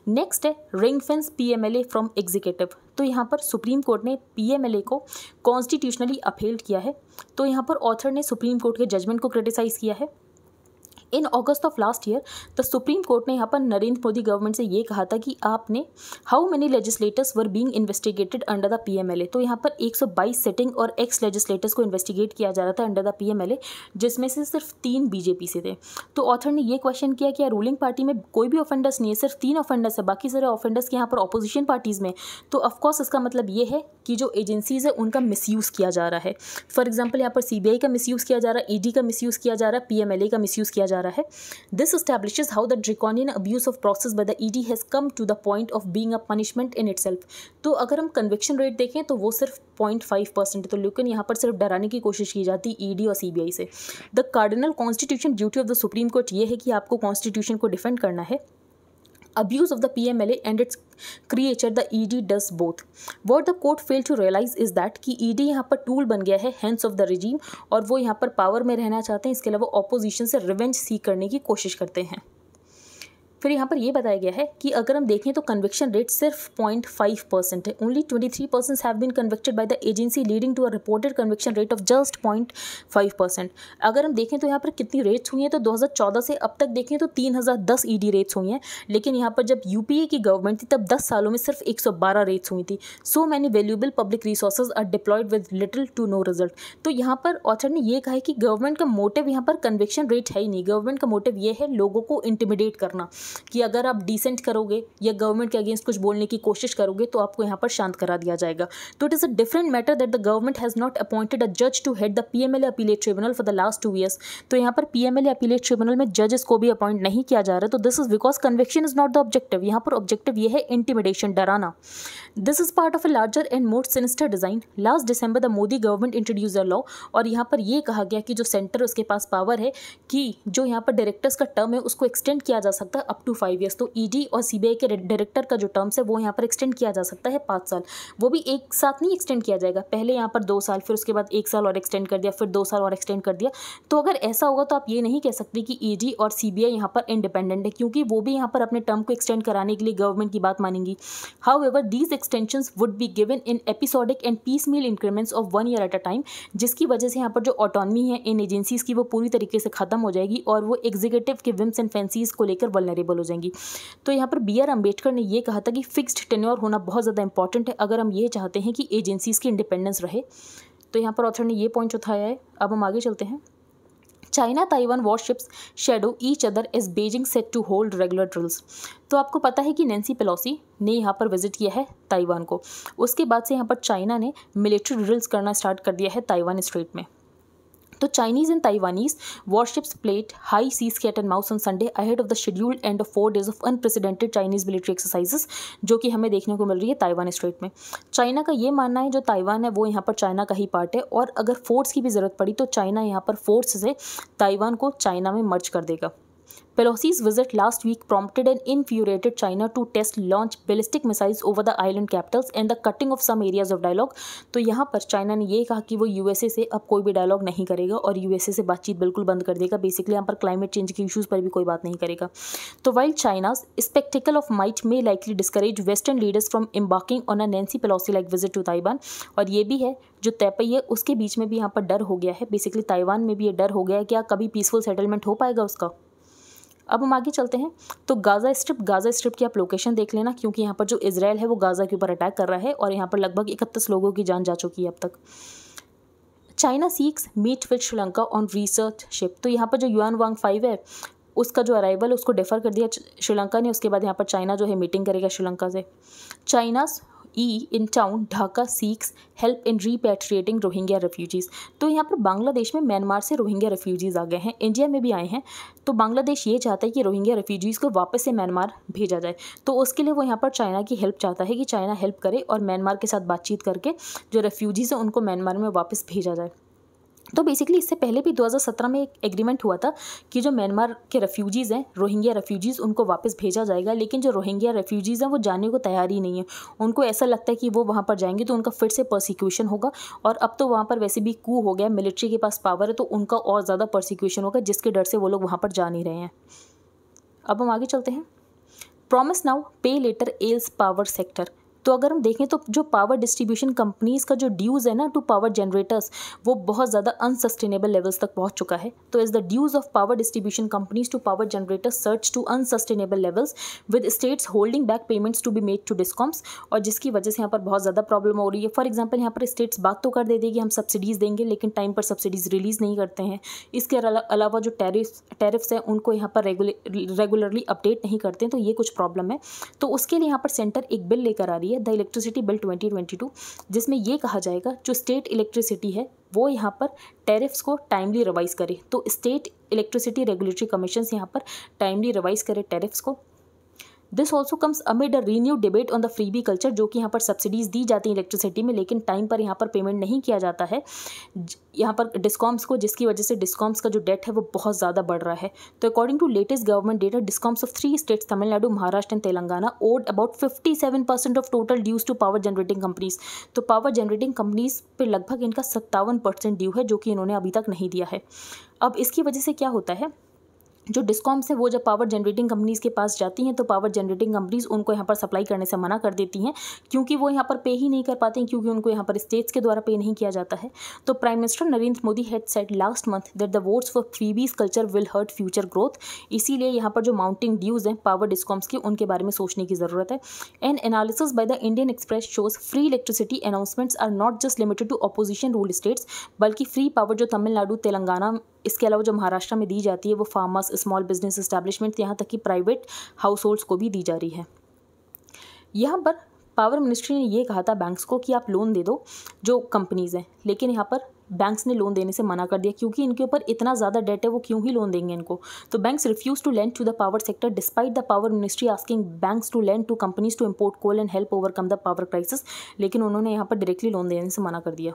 नेक्स्ट है ring fence PMLA from executive. तो यहाँ पर सुप्रीम कोर्ट ने पीएमएलए को कॉन्स्टिट्यूशनली अपहेल्ड किया है। तो यहाँ पर ऑथर ने सुप्रीम कोर्ट के जजमेंट को क्रिटिसाइज़ किया है। In August of last year the supreme court ने यहाँ पर नरेंद्र मोदी गवर्नमेंट से ये कहा था कि आपने how many legislators were being investigated under the PMLA. तो यहाँ पर 122 सिटिंग और एक्स लेजिस्लेटर्स को इन्वेस्टिगेट किया जा रहा था अंडर द पीएमएलए, जिसमें से सिर्फ 3 बीजेपी से थे। तो ऑथर ने ये क्वेश्चन किया कि रूलिंग पार्टी में कोई भी ऑफेंडर्स नहीं है, सिर्फ 3 ऑफेंडर्स है, बाकी सारे ऑफेंडर्स के यहाँ पर ऑपोजिशन पार्टीज़ में। तो ऑफकोर्स इसका मतलब ये है कि जो एजेंसीज़ है उनका मिसयूज़ किया जा रहा है। फॉर एग्जाम्पल यहाँ पर सीबीआई का मिसयूज़ किया जा रहा है, ईडी का मिसयूज़ किया जा रहा है, पीएमएलए का मिसयूज़ किया जा रहा है। This establishes how the draconian abuse of process by the ED has come to the point of being a punishment in itself। तो अगर हम कन्विक्शन रेट देखें तो वो सिर्फ 0.5% है, तो लेकिन यहाँ पर सिर्फ डराने की कोशिश की जाती है ईडी और सीबीआई से। The cardinal constitution duty of the supreme court ये है कि आपको कॉन्स्टिट्यूशन को डिफेंड करना है। Abuse of the PMLA and its creature, the ED does both. What the court failed to realize is that कि ED यहाँ पर टूल बन गया है hands of the regime, और वो यहाँ पर पावर में रहना चाहते हैं। इसके अलावा ऑपोजिशन से रिवेंज सीक करने की कोशिश करते हैं। फिर यहाँ पर ये बताया गया है कि अगर हम देखें तो कन्विक्शन रेट सिर्फ 0.5% है। Only 23 persons have been convicted by the agency, leading to a reported conviction rate of just 0.5%। अगर हम देखें तो यहाँ पर कितनी रेट्स हुई हैं, तो 2014 से अब तक देखें तो 3010 ईडी रेट्स हुई हैं, लेकिन यहाँ पर जब यूपीए की गवर्नमेंट थी तब 10 सालों में सिर्फ 112 रेट्स हुई थी। So many valuable public resources are deployed with little to no result. तो यहाँ पर ऑथर ने ये कहा है कि गवर्नमेंट का मोटिव यहाँ पर कन्विक्शन रेट है ही नहीं। गवर्नमेंट का मोटिव ये है लोगों को इंटिमिडेट करना, कि अगर आप डिसेंट करोगे या गवर्नमेंट के अगेंस्ट कुछ बोलने की कोशिश करोगे तो आपको यहाँ पर शांत करा दिया जाएगा। तो it is a different matter that the government has not appointed a जज to head the PMLA appellate tribunal for the last 2 years। तो यहाँ पर पीएमएलए अपीलेट ट्रिब्यूनल में जजेस को भी अपॉइंट नहीं किया जा रहा है। तो this is because conviction is not the objective. यहाँ पर ऑब्जेक्टिव ये है इंटिमिडेशन, डराना। This is part of a larger and more sinister design. Last December the Modi government introduce a law, और यहाँ पर ये कहा गया कि जो सेंटर उसके पास पावर है कि जो यहाँ पर डायरेक्टर्स का टर्म है उसको एक्सटेंड किया जा सकता है अप टू 5 years। तो ईडी और सीबीआई के डायरेक्टर का जो टर्म्स है वो यहाँ पर एक्सटेंड किया जा सकता है 5 साल। वो भी एक साथ नहीं एक्सटेंड किया जाएगा, पहले यहाँ पर 2 साल, फिर उसके बाद 1 साल और एक्सटेंड कर दिया, फिर 2 साल और एक्सटेंड कर दिया। तो अगर ऐसा होगा तो आप ये नहीं कह सकते कि ईडी और सीबीआई यहाँ पर इंडिपेंडेंट है, क्योंकि वो भी यहाँ पर अपने टर्म को एक्सटेंड कराने के लिए गवर्नमेंट की बात मानेंगी। However these extensions would be given in episodic and piecemeal increments of 1 year at a time, जिसकी वजह से यहाँ पर जो ऑटोनॉमी है इन एजेंसीज की वो पूरी तरीके से खत्म हो जाएगी और वो एग्जीक्यूटिव के विम्स एंड फैंसीज को लेकर वल्नरेबल हो जाएंगी। तो यहाँ पर बी आर अम्बेडकर ने ये कहा था कि फिक्स्ड टेन्योर होना बहुत ज़्यादा इंपॉर्टेंट है अगर हम ये चाहते हैं कि एजेंसीज की इंडिपेंडेंस रहे। तो यहाँ पर ऑथर ने ये पॉइंट उठाया है। अब हम आगे चलते हैं। China Taiwan warships shadow each other as Beijing set to hold regular drills. तो आपको पता है कि नैन्सी पेलोसी ने यहाँ पर विजिट किया है ताइवान को, उसके बाद से यहाँ पर चाइना ने मिलिट्री ड्रिल्स करना स्टार्ट कर दिया है ताइवान स्ट्रेट में। तो Chinese and Taiwanese warships played high seas cat and mouse on Sunday ahead of the scheduled end of 4 days of unprecedented Chinese military exercises, जो कि हमें देखने को मिल रही है ताइवान स्ट्रेट में। चाइना का ये मानना है जो ताइवान है वो यहाँ पर चाइना का ही पार्ट है, और अगर फोर्स की भी ज़रूरत पड़ी तो चाइना यहाँ पर फोर्स से ताइवान को चाइना में मर्ज कर देगा। Pelosi's visit last week prompted an infuriated China to test launch ballistic missiles over the island capitals and the cutting of some areas of dialogue। तो यहाँ पर चाइना ने ये कहा कि वो यूएसए से अब कोई भी डायलॉग नहीं करेगा और यूएसए से बातचीत बिल्कुल बंद कर देगा। बेसिकली यहाँ पर क्लाइमेट चेंज के इश्यूज़ पर भी कोई बात नहीं करेगा। तो while China's spectacle of might may likely discourage western leaders from embarking on a Nancy Pelosi like visit to Taiwan, और ये भी है जो तैपई है उसके बीच में भी यहाँ पर डर हो गया है। बेसिकली ताइवान में भी ये डर हो गया है क्या कभी पीसफुल सेटलमेंट हो पाएगा उसका। अब हम आगे चलते हैं। तो गाज़ा स्ट्रिप की आप लोकेशन देख लेना, क्योंकि यहाँ पर जो इजराइल है वो गाज़ा के ऊपर अटैक कर रहा है और यहाँ पर लगभग 31 लोगों की जान जा चुकी है अब तक। China seeks meet with Sri Lanka on research ship. तो यहाँ पर जो युआन वांग 5 है उसका जो अराइवल उसको डिफ़र कर दिया श्रीलंका ने। उसके बाद यहाँ पर चाइना जो है मीटिंग करेगा श्रीलंका से। China's in town Dhaka seeks help in रीपैट्रिएटिंग Rohingya refugees. तो यहाँ पर बांग्लादेश में म्यांमार से रोहिंग्या रेफ्यूजीज़ आ गए हैं, इंडिया में भी आए हैं। तो बांग्लादेश ये चाहता है कि रोहिंग्या रेफ्यूजीज़ को वापस से म्यांमार भेजा जाए। तो उसके लिए वो यहाँ पर चाइना की हेल्प चाहता है कि चाइना हेल्प करे और म्यांमार के साथ बातचीत करके जो रेफ्यूजीज़ हैं उनको म्यांमार में वापस भेजा जाए। तो बेसिकली इससे पहले भी 2017 में एक एग्रीमेंट हुआ था कि जो म्यांमार के रेफ्यूजीज़ हैं, रोहिंग्या रेफ्यूजीज़, उनको वापस भेजा जाएगा, लेकिन जो रोहिंग्या रेफ्यूजीज़ हैं वो जाने को तैयार ही नहीं है। उनको ऐसा लगता है कि वो वहाँ पर जाएंगे तो उनका फिर से परसिक्यूशन होगा, और अब तो वहाँ पर वैसे भी कू हो गया, मिलिट्री के पास पावर है, तो उनका और ज़्यादा परसिक्यूशन होगा, जिसके डर से वो लोग वहाँ पर जा नहीं रहे हैं। अब हम आगे चलते हैं। प्रॉमिस नाउ पे लेटर एल्स पावर सेक्टर। तो अगर हम देखें तो जो पावर डिस्ट्रीब्यूशन कंपनीज़ का जो ड्यूज़ है ना टू पावर जनरेटर्स, वो बहुत ज़्यादा अनसस्टेनेबल लेवल्स तक पहुंच चुका है। तो as the dues of power distribution companies to power generators surge to unsustainable levels with states holding back payments to be made to discoms, और जिसकी वजह से यहाँ पर बहुत ज़्यादा प्रॉब्लम हो रही है। फॉर एग्जाम्पल यहाँ पर स्टेट्स बात तो कर देती है कि हम सब्सिडीज़ देंगे, लेकिन टाइम पर सब्सिडीज़ रिलीज़ नहीं करते हैं। इसके अलावा जो टैरिफ्स हैं उनको यहाँ पर रेगुलरली अपडेट नहीं करते हैं, तो ये कुछ प्रॉब्लम है। तो उसके लिए यहाँ पर सेंटर एक बिल लेकर आ रही है, द इलेक्ट्रिसिटी बिल 2022, जिसमें ये कहा जाएगा जो स्टेट इलेक्ट्रिसिटी है वो यहाँ पर टैरिफ्स को टाइमली रिवाइज करे। तो स्टेट इलेक्ट्रिसिटी रेगुलेटरी कमीशन यहाँ पर टाइमली रिवाइज करे टैरिफ्स को। This also comes amid a renew debate on the freebie culture, जो कि यहाँ पर सब्सिडीज़ दी जाती हैं इलेक्ट्रिसिटी में, लेकिन टाइम पर यहाँ पर पेमेंट नहीं किया जाता है यहाँ पर डिस्कॉम्स को, जिसकी वजह से डिस्कॉम्स का जो डेट है वो बहुत ज़्यादा बढ़ रहा है। तो according to latest government data, discoms of 3 states Tamil Nadu, Maharashtra and Telangana owed about 57% of total dues to power generating companies. तो पावर जनरेटिंग कंपनीज पे लगभग इनका 57% ड्यू है, जो कि इन्होंने अभी तक नहीं दिया है। अब इसकी वजह से क्या होता है, जो डिस्कॉम्स है वो जब पावर जनरेटिंग कंपनीज़ के पास जाती हैं तो पावर जनरेटिंग कंपनीज़ उनको यहाँ पर सप्लाई करने से मना कर देती हैं, क्योंकि वो यहाँ पर पे ही नहीं कर पाते हैं, क्योंकि उनको यहाँ पर स्टेट्स के द्वारा पे नहीं किया जाता है। तो prime minister Narendra Modi had said last month that the votes for freebies culture will hurt future growth. इसीलिए यहाँ पर जो माउंटिंग ड्यूज़ हैं पावर डिस्कॉम्स की, उनके बारे में सोचने की ज़रूरत है। An analysis by the Indian Express shows free electricity announcements are not just limited to opposition ruled states, बल्कि फ्री पावर जो तमिलनाडु, तेलंगाना, इसके अलावा जो महाराष्ट्र में दी जाती है वो फार्मर्स, स्मॉल बिजनेस एस्टैब्लिशमेंट, यहाँ तक कि प्राइवेट हाउस होल्ड्स को भी दी जा रही है। यहाँ पर पावर मिनिस्ट्री ने ये कहा था बैंक्स को कि आप लोन दे दो जो कंपनीज़ हैं, लेकिन यहाँ पर बैंक्स ने लोन देने से मना कर दिया, क्योंकि इनके ऊपर इतना ज़्यादा डेट है, वो क्यों ही लोन देंगे इनको। तो banks refuse to lend to the power sector despite the power ministry asking banks to lend to companies to import coal and help overcome the power crisis, लेकिन उन्होंने यहाँ पर डायरेक्टली लोन देने से मना कर दिया।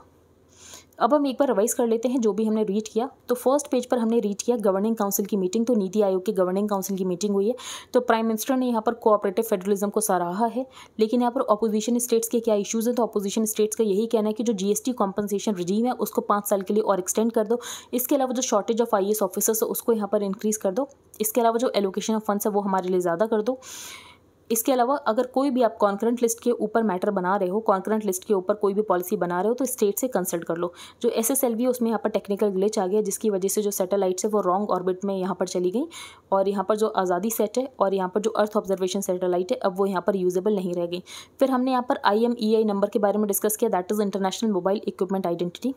अब हम एक बार रिवाइज कर लेते हैं जो भी हमने रीड किया। तो फर्स्ट पेज पर हमने रीड किया गवर्निंग काउंसिल की मीटिंग, तो नीति आयोग की गवर्निंग काउंसिल की मीटिंग हुई है। तो प्राइम मिनिस्टर ने यहाँ पर कोऑपरेटिव फेडरलिज्म को सराहा है, लेकिन यहाँ पर अपोजिशन स्टेट्स के क्या इश्यूज़ हैं। तो अपोजिशन स्टेट्स का यही कहना है कि जो जीएसटी कॉम्पनसेशन रिजीम है उसको 5 साल के लिए और एक्सटेंड कर दो। इसके अलावा जो शॉर्टेज ऑफ आईएएस ऑफिसर्स है उसको यहाँ पर इंक्रीज़ कर दो। इसके अलावा जो एलोकेशन ऑफ फंड्स है वो हमारे लिए ज़्यादा कर दो। इसके अलावा अगर कोई भी आप कॉन्करेंट लिस्ट के ऊपर मैटर बना रहे हो, कॉन्करेंट लिस्ट के ऊपर कोई भी पॉलिसी बना रहे हो, तो स्टेट से कंसल्ट कर लो। जो एसएसएलवी है उसमें यहाँ पर टेक्निकल ग्लिच आ गया, जिसकी वजह से जो सैटेलाइट्स है वो रॉन्ग ऑर्बिट में यहाँ पर चली गई, और यहाँ पर जो आज़ादी सेट है और यहाँ पर जो अर्थ ऑब्जर्वेशन सैटेलाइट है अब वो यहाँ पर यूजेबल नहीं रह गई। फिर हमने यहाँ पर IMEI नंबर के बारे में डिस्कस किया, that is international mobile equipment identity.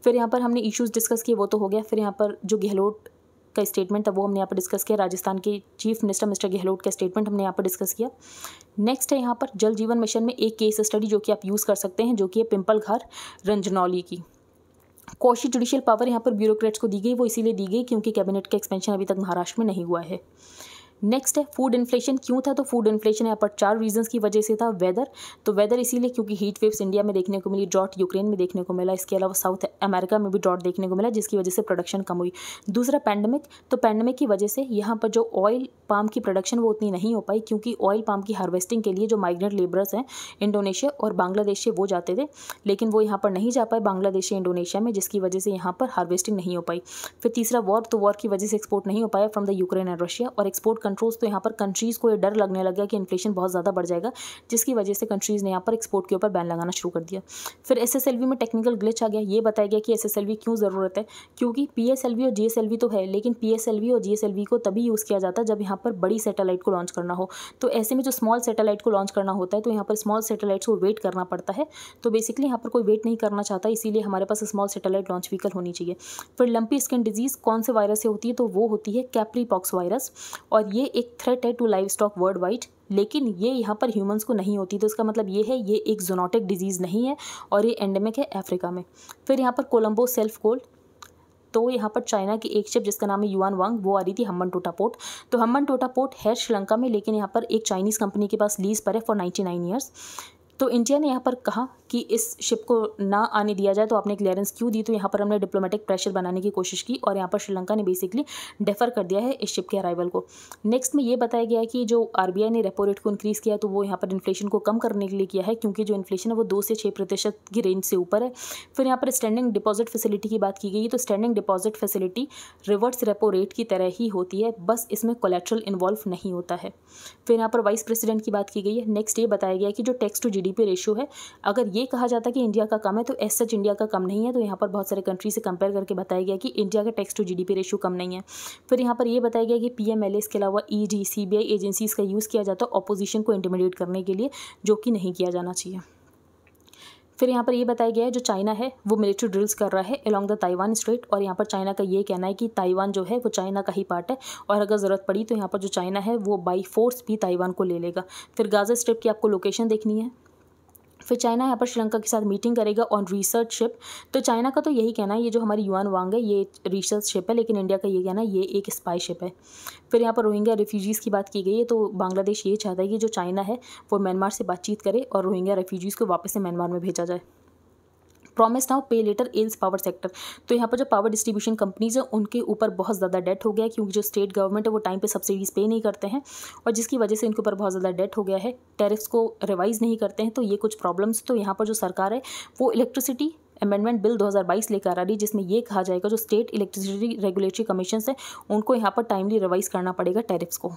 फिर यहाँ पर हमने इश्यूज़ डिस्कस किए, वो तो हो गया। फिर यहाँ पर जो गहलोत का स्टेटमेंट था वो हमने यहाँ पर डिस्कस किया, राजस्थान के चीफ मिनिस्टर मिस्टर गहलोत का स्टेटमेंट हमने यहाँ पर डिस्कस किया। नेक्स्ट है यहाँ पर जल जीवन मिशन में एक केस स्टडी जो कि आप यूज़ कर सकते हैं, जो कि है पिंपल घार रंजनौली की। क्वाशी जुडिशियल पावर यहाँ पर ब्यूरोक्रेट्स को दी गई, वो इसीलिए दी गई क्योंकि कैबिनेट का एक्सपेंशन अभी तक महाराष्ट्र में नहीं हुआ है। नेक्स्ट है फूड इन्फ्लेशन क्यों था। तो फूड इन्फ्लेशन यहाँ पर 4 रीजंस की वजह से था। वेदर, तो वेदर इसीलिए क्योंकि हीट वेव्स इंडिया में देखने को मिली, ड्रॉट यूक्रेन में देखने को मिला, इसके अलावा साउथ अमेरिका में भी ड्रॉट देखने को मिला, जिसकी वजह से प्रोडक्शन कम हुई। दूसरा पैंडमिक, तो पैंडमिक की वजह से यहाँ पर जो ऑयल पाम की प्रोडक्शन वो उतनी नहीं हो पाई, क्योंकि ऑयल पाम की हार्वेस्टिंग के लिए जो माइग्रेंट लेबरर्स हैं इंडोनेशिया और बांग्लादेश से वो जाते थे, लेकिन वो यहाँ पर नहीं जा पाए बांग्लादेश से इंडोनेशिया में, जिसकी वजह से यहाँ पर हार्वेस्टिंग नहीं हो पाई। फिर तीसरा वॉर, तो वॉर की वजह से एक्सपोर्ट नहीं हो पाया from the Ukraine and Russia. और एक्सपोर्ट कंट्रोल्स, तो यहाँ पर कंट्रीज़ को ये डर लगने लग गया कि इन्फ्लेशन बहुत ज़्यादा बढ़ जाएगा, जिसकी वजह से कंट्रीज़ ने यहाँ पर एक्सपोर्ट के ऊपर बैन लगाना शुरू कर दिया। फिर एसएसएलवी में टेक्निकल ग्लिच आ गया, ये बताया गया कि एसएसएलवी क्यों ज़रूरत है, क्योंकि पीएसएलवी और जीएसएलवी तो है, लेकिन पीएसएलवी और जीएसएलवी को तभी यूज़ किया जाता है जब यहाँ पर बड़ी सैटेलाइट को लॉन्च करना हो। तो ऐसे में जो स्मॉल सैटेलाइट को लॉन्च करना होता है तो यहाँ पर स्मॉल सैटेलाइट्स को वेट करना पड़ता है। तो बेसिकली यहाँ पर कोई वेट नहीं करना चाहता, इसीलिए हमारे पास स्मॉल सैटेलाइट लॉन्च व्हीकल होनी चाहिए। फिर लंपी स्किन डिजीज़ कौन से वायरस से होती है, तो वो होती है कैप्री पॉक्स वायरस, और ये एक थ्रेट है to livestock worldwide, लेकिन ये यहाँ पर ह्यूमंस को नहीं होती। तो इसका मतलब ये है ये एक ज़ूनोटिक डिजीज़ नहीं है और ये एंडेमिक है अफ्रीका में। फिर यहाँ पर कोलंबो सेल्फ गोल्ड, तो यहाँ पर चाइना की एक शिप जिसका नाम है युआन वांग, वो आ रही थी हम्बनटोटा पोर्ट। तो हम्बनटोटा पोर्ट है श्रीलंका में, लेकिन यहाँ पर एक चाइनीज़ कंपनी के पास लीज पर है फॉर 99 ईयर्स। तो इंडिया ने यहाँ पर कहा कि इस शिप को ना आने दिया जाए, तो आपने क्लियरेंस क्यों दी? तो यहाँ पर हमने डिप्लोमेटिक प्रेशर बनाने की कोशिश की और यहाँ पर श्रीलंका ने बेसिकली डेफर कर दिया है इस शिप के अराइवल को। नेक्स्ट में ये बताया गया है कि जो RBI ने रेपो रेट को इंक्रीज़ किया तो वो यहाँ पर इन्फ्लेशन को कम करने के लिए किया है, क्योंकि जो इन्फ्लेशन है वो 2 से 6% की रेंज से ऊपर है। फिर यहाँ पर स्टैंडिंग डिपॉजिट फैसिलिटी की बात की गई है, तो standing deposit facility reverse repo rate की तरह ही होती है, बस इसमें कोलेट्रल इन्वॉल्व नहीं होता है। फिर यहाँ पर वाइस प्रेसिडेंट की बात की गई है। नेक्स्ट ये बताया गया है कि जो टैक्स टू GDP रेशियो है, अगर ये कहा जाता है कि इंडिया का कम है तो एज सच इंडिया का कम नहीं है। तो यहाँ पर बहुत सारे कंट्री से कंपेयर करके बताया गया कि इंडिया का टैक्स टू GDP रेशियो कम नहीं है। फिर यहाँ पर ये बताया गया कि PMLA इसके अलावा ED CBI एजेंसीज का यूज़ किया जाता है ऑपोजिशन को इंटिमिडेट करने के लिए, जो कि नहीं किया जाना चाहिए। फिर यहाँ पर ये बताया गया है जो चाइना है वो मिलिट्री ड्रिल्स कर रहा है अलोंग द ताइवान स्ट्रेट, और यहाँ पर चाइना का ये कहना है कि ताइवान जो है वो चाइना का ही पार्ट है और अगर ज़रूरत पड़ी तो यहाँ पर जो चाइना है वो बाई फोर्स भी ताइवान को ले लेगा। फिर गाज़ा स्ट्रिप की आपको लोकेशन देखनी है। फिर चाइना यहाँ पर श्रीलंका के साथ मीटिंग करेगा ऑन रिसर्च शिप। तो चाइना का तो यही कहना है ये जो हमारी युआन वांग है ये रिसर्च शिप है, लेकिन इंडिया का ये कहना है ये एक स्पाई शिप है। फिर यहाँ पर रोहिंग्या रेफ्यूजीज़ की बात की गई है, तो बांग्लादेश ये चाहता है कि जो चाइना है वो म्यांमार से बातचीत करे और रोहिंग्या रेफ्यूजीज़ को वापस से म्यांमार में भेजा जाए। प्रॉमिस नाउ पे लेटर एल्स पावर सेक्टर। तो यहाँ पर जो पावर डिस्ट्रीब्यूशन कंपनीज हैं उनके ऊपर बहुत ज़्यादा डेट हो गया है, क्योंकि जो स्टेट गवर्नमेंट है वो टाइम पे सब्सिडीज़ पे नहीं करते हैं और जिसकी वजह से इनके ऊपर बहुत ज़्यादा डेट हो गया है। टैरिफ्स को रिवाइज़ नहीं करते हैं, तो ये कुछ प्रॉब्लम्स। तो यहाँ पर जो सरकार है वो इलेक्ट्रिसिटी अमेंडमेंट बिल 2022 लेकर आ रही है, जिसमें ये कहा जाएगा जो स्टेट इलेक्ट्रिसिटी रेगुलेटरी कमीशन है उनको यहाँ पर टाइमली रिवाइज़ करना पड़ेगा टैरिफ्स को।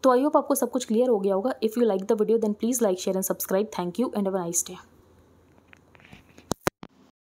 तो आई होप आपको सब कुछ क्लियर हो गया होगा। If you like the video then please like share and subscribe. Thank you and have a nice day.